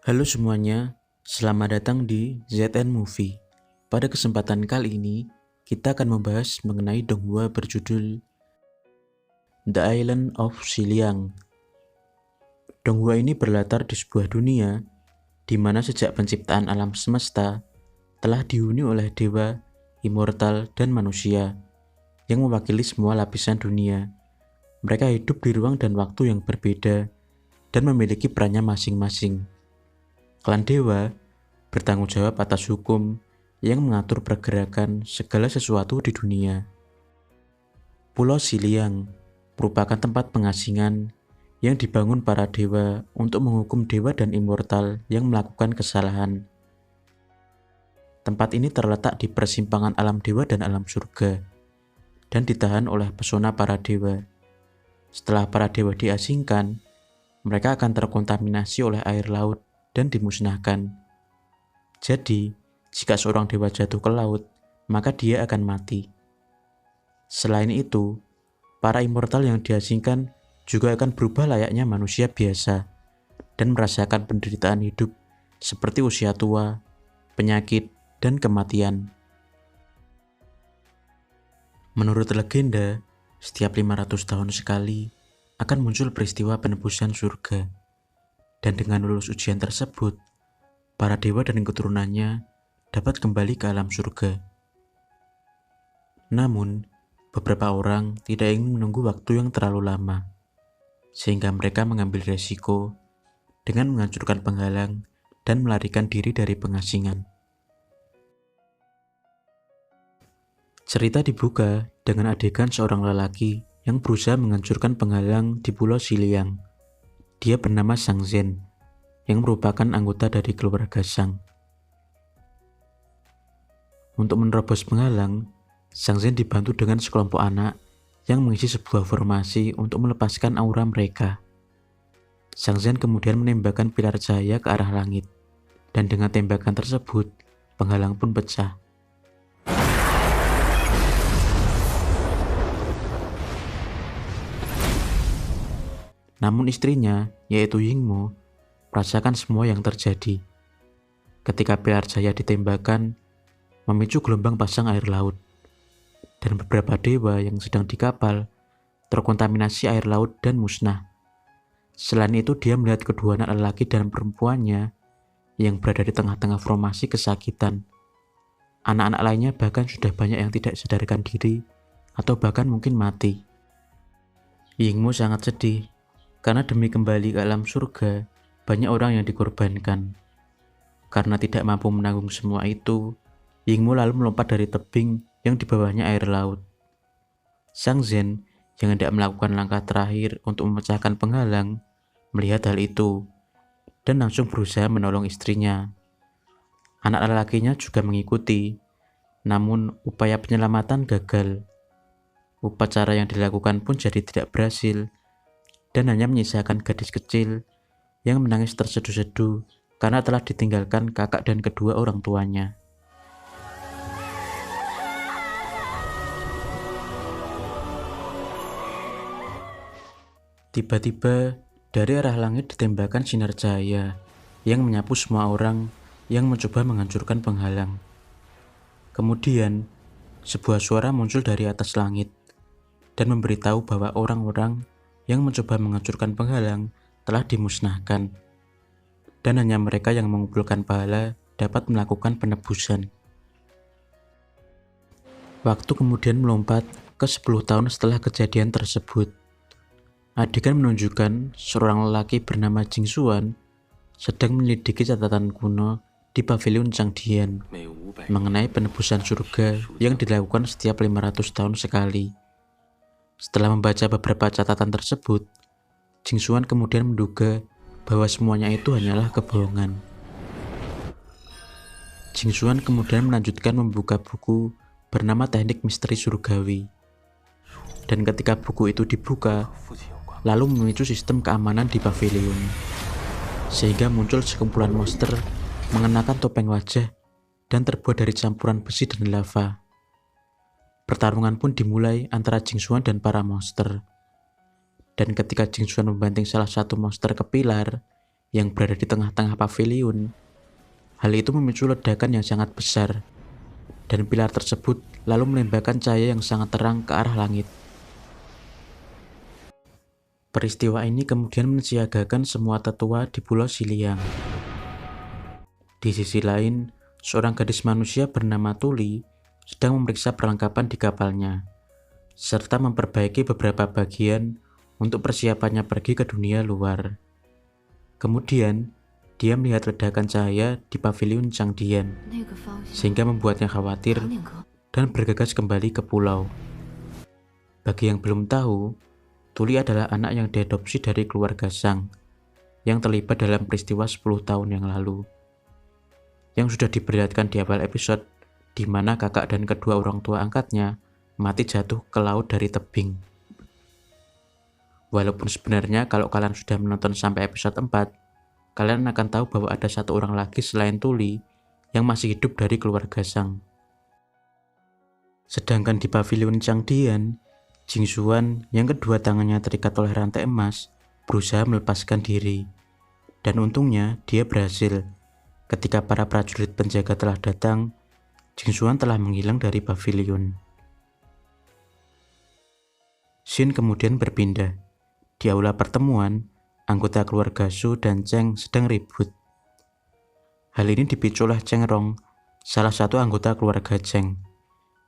Halo semuanya, selamat datang di ZN Movie. Pada kesempatan kali ini, kita akan membahas mengenai donghua berjudul The Island of Xiliang. Donghua ini berlatar di sebuah dunia di mana sejak penciptaan alam semesta telah dihuni oleh dewa, immortal, dan manusia yang mewakili semua lapisan dunia. Mereka hidup di ruang dan waktu yang berbeda dan memiliki perannya masing-masing. Klan dewa bertanggung jawab atas hukum yang mengatur pergerakan segala sesuatu di dunia. Pulau Xiliang merupakan tempat pengasingan yang dibangun para dewa untuk menghukum dewa dan immortal yang melakukan kesalahan. Tempat ini terletak di persimpangan alam dewa dan alam surga, dan ditahan oleh pesona para dewa. Setelah para dewa diasingkan, mereka akan terkontaminasi oleh air laut dan dimusnahkan. Jadi, jika seorang dewa jatuh ke laut, maka dia akan mati. Selain itu, para immortal yang diasingkan juga akan berubah layaknya manusia biasa dan merasakan penderitaan hidup seperti usia tua, penyakit, dan kematian. Menurut legenda, setiap 500 tahun sekali akan muncul peristiwa penebusan surga. Dan dengan lulus ujian tersebut, para dewa dan keturunannya dapat kembali ke alam surga. Namun, beberapa orang tidak ingin menunggu waktu yang terlalu lama, sehingga mereka mengambil resiko dengan menghancurkan penghalang dan melarikan diri dari pengasingan. Cerita dibuka dengan adegan seorang lelaki yang berusaha menghancurkan penghalang di Pulau Xiliang. Dia bernama Sang Zhen, yang merupakan anggota dari keluarga Sang. Untuk menerobos penghalang, Sang Zhen dibantu dengan sekelompok anak yang mengisi sebuah formasi untuk melepaskan aura mereka. Sang Zhen kemudian menembakkan pilar cahaya ke arah langit, dan dengan tembakan tersebut, penghalang pun pecah. Namun istrinya, yaitu Yingmo, merasakan semua yang terjadi. Ketika pilar cahaya ditembakkan, memicu gelombang pasang air laut, dan beberapa dewa yang sedang di kapal terkontaminasi air laut dan musnah. Selain itu, dia melihat kedua anak lelaki dan perempuannya yang berada di tengah-tengah formasi kesakitan. Anak-anak lainnya bahkan sudah banyak yang tidak sadarkan diri atau bahkan mungkin mati. Yingmo sangat sedih karena demi kembali ke alam surga, banyak orang yang dikorbankan. Karena tidak mampu menanggung semua itu, Yingmo lalu melompat dari tebing yang di bawahnya air laut. Sang Zhen yang hendak melakukan langkah terakhir untuk memecahkan penghalang, melihat hal itu, dan langsung berusaha menolong istrinya. Anak lelakinya juga mengikuti, namun upaya penyelamatan gagal. Upacara yang dilakukan pun jadi tidak berhasil, dan hanya menyisakan gadis kecil yang menangis terseduh-seduh karena telah ditinggalkan kakak dan kedua orang tuanya. Tiba-tiba, dari arah langit ditembakkan sinar cahaya yang menyapu semua orang yang mencoba menghancurkan penghalang. Kemudian, sebuah suara muncul dari atas langit dan memberitahu bahwa orang-orang yang mencoba menghancurkan penghalang telah dimusnahkan, dan hanya mereka yang mengumpulkan pahala dapat melakukan penebusan. Waktu kemudian melompat ke 10 tahun setelah kejadian tersebut. Adegan menunjukkan seorang lelaki bernama Jing Xuan sedang menyelidiki catatan kuno di pavilion Changdian mengenai penebusan surga yang dilakukan setiap 500 tahun sekali. Setelah membaca beberapa catatan tersebut, Jing Xuan kemudian menduga bahwa semuanya itu hanyalah kebohongan. Jing Xuan kemudian melanjutkan membuka buku bernama Teknik Misteri Surgawi. Dan ketika buku itu dibuka, lalu memicu sistem keamanan di pavilion, sehingga muncul sekumpulan monster mengenakan topeng wajah dan terbuat dari campuran besi dan lava. Pertarungan pun dimulai antara Jing Xuan dan para monster. Dan ketika Jing Xuan membanting salah satu monster ke pilar, yang berada di tengah-tengah paviliun. Hal itu memicu ledakan yang sangat besar, dan pilar tersebut lalu menembakkan cahaya yang sangat terang ke arah langit. Peristiwa ini kemudian mensiagakan semua tetua di Pulau Siliang. Di sisi lain, seorang gadis manusia bernama Tuli sedang memeriksa perlengkapan di kapalnya, serta memperbaiki beberapa bagian untuk persiapannya pergi ke dunia luar. Kemudian, dia melihat ledakan cahaya di paviliun Changdian, sehingga membuatnya khawatir dan bergegas kembali ke pulau. Bagi yang belum tahu, Tuli adalah anak yang diadopsi dari keluarga Sang, yang terlibat dalam peristiwa 10 tahun yang lalu, yang sudah diperlihatkan di awal episode, di mana kakak dan kedua orang tua angkatnya mati jatuh ke laut dari tebing. Walaupun sebenarnya kalau kalian sudah menonton sampai episode 4, kalian akan tahu bahwa ada satu orang lagi selain Tuli yang masih hidup dari keluarga Sang. Sedangkan di paviliun Changdian, Jingxuan yang kedua tangannya terikat oleh rantai emas berusaha melepaskan diri. Dan untungnya dia berhasil. Ketika para prajurit penjaga telah datang, Jingxuan telah menghilang dari paviliun. Xin kemudian berpindah. Di aula pertemuan, anggota keluarga Su dan Cheng sedang ribut. Hal ini dipicu oleh Cheng Rong, salah satu anggota keluarga Cheng,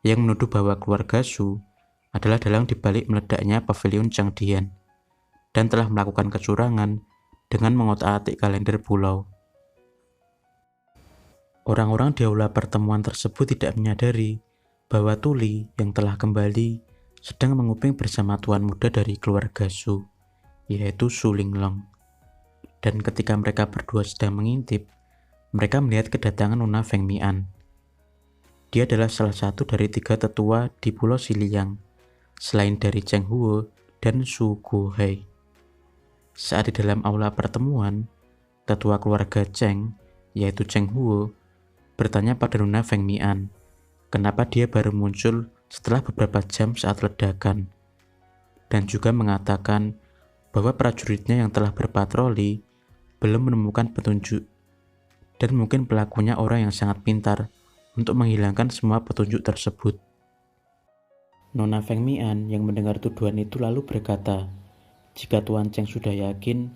yang menuduh bahwa keluarga Su adalah dalang dibalik meledaknya paviliun Changdian dan telah melakukan kecurangan dengan mengotak-atik kalender pulau. Orang-orang di aula pertemuan tersebut tidak menyadari bahwa Tuli yang telah kembali sedang menguping bersama tuan muda dari keluarga Su, yaitu Su Linglong. Dan ketika mereka berdua sedang mengintip, mereka melihat kedatangan Nona Feng Mian. Dia adalah salah satu dari 3 tetua di Pulau Siliang, selain dari Cheng Huo dan Su Guohai. Saat di dalam aula pertemuan, tetua keluarga Cheng, yaitu Cheng Huo, bertanya pada Nona Feng Mian, kenapa dia baru muncul setelah beberapa jam saat ledakan, dan juga mengatakan bahwa prajuritnya yang telah berpatroli belum menemukan petunjuk, dan mungkin pelakunya orang yang sangat pintar untuk menghilangkan semua petunjuk tersebut. Nona Feng Mian yang mendengar tuduhan itu lalu berkata, jika Tuan Cheng sudah yakin,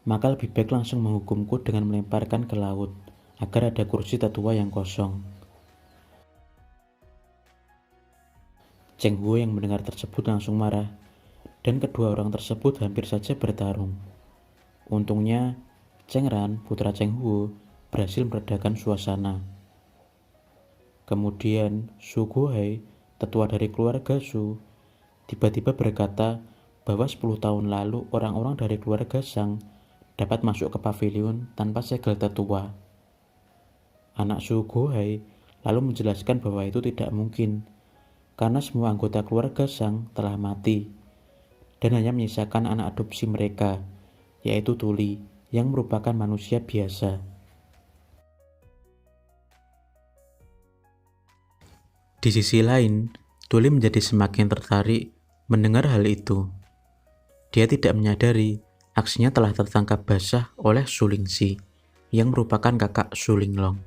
maka lebih baik langsung menghukumku dengan melemparkan ke laut, agar ada kursi tetua yang kosong. Cheng Huo yang mendengar tersebut langsung marah, dan kedua orang tersebut hampir saja bertarung. Untungnya, Cheng Ran, putra Cheng Huo, berhasil meredakan suasana. Kemudian, Su Guohai, tetua dari keluarga Su, tiba-tiba berkata bahwa 10 tahun lalu orang-orang dari keluarga Sang dapat masuk ke paviliun tanpa segel tetua. Anak Su Guohai lalu menjelaskan bahwa itu tidak mungkin, karena semua anggota keluarga Sang telah mati, dan hanya menyisakan anak adopsi mereka, yaitu Tuli, yang merupakan manusia biasa. Di sisi lain, Tuli menjadi semakin tertarik mendengar hal itu. Dia tidak menyadari aksinya telah tertangkap basah oleh Su Lingxi, yang merupakan kakak Su Linglong.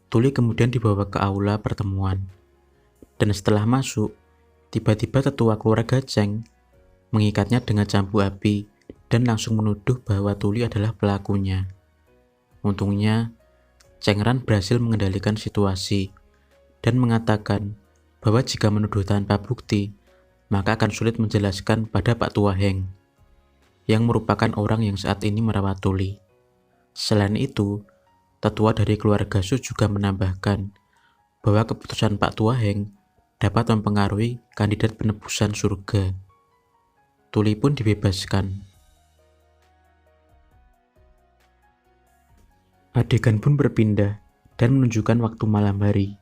Tuli kemudian dibawa ke aula pertemuan. Dan setelah masuk, tiba-tiba tetua keluarga Cheng mengikatnya dengan cambuk api dan langsung menuduh bahwa Tuli adalah pelakunya. Untungnya, Cheng Ran berhasil mengendalikan situasi dan mengatakan bahwa jika menuduh tanpa bukti, maka akan sulit menjelaskan pada Pak Tua Heng, yang merupakan orang yang saat ini merawat Tuli. Selain itu, tetua dari keluarga Su juga menambahkan bahwa keputusan Pak Tua Heng dapat mempengaruhi kandidat penebusan surga. Tuli pun dibebaskan. Adegan pun berpindah dan menunjukkan waktu malam hari.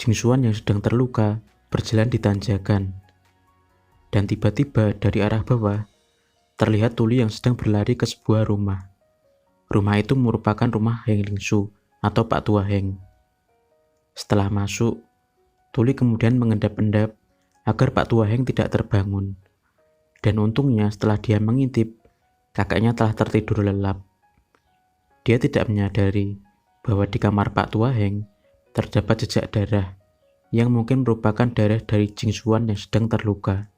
Jingxuan yang sedang terluka berjalan di tanjakan. Dan tiba-tiba dari arah bawah, terlihat Tuli yang sedang berlari ke sebuah rumah. Rumah itu merupakan rumah Heng Lingsu atau Pak Tua Heng. Setelah masuk, Tuli kemudian mengendap-endap agar Pak Tua Heng tidak terbangun. Dan untungnya setelah dia mengintip, kakeknya telah tertidur lelap. Dia tidak menyadari bahwa di kamar Pak Tua Heng terdapat jejak darah yang mungkin merupakan darah dari Jing Xuan yang sedang terluka.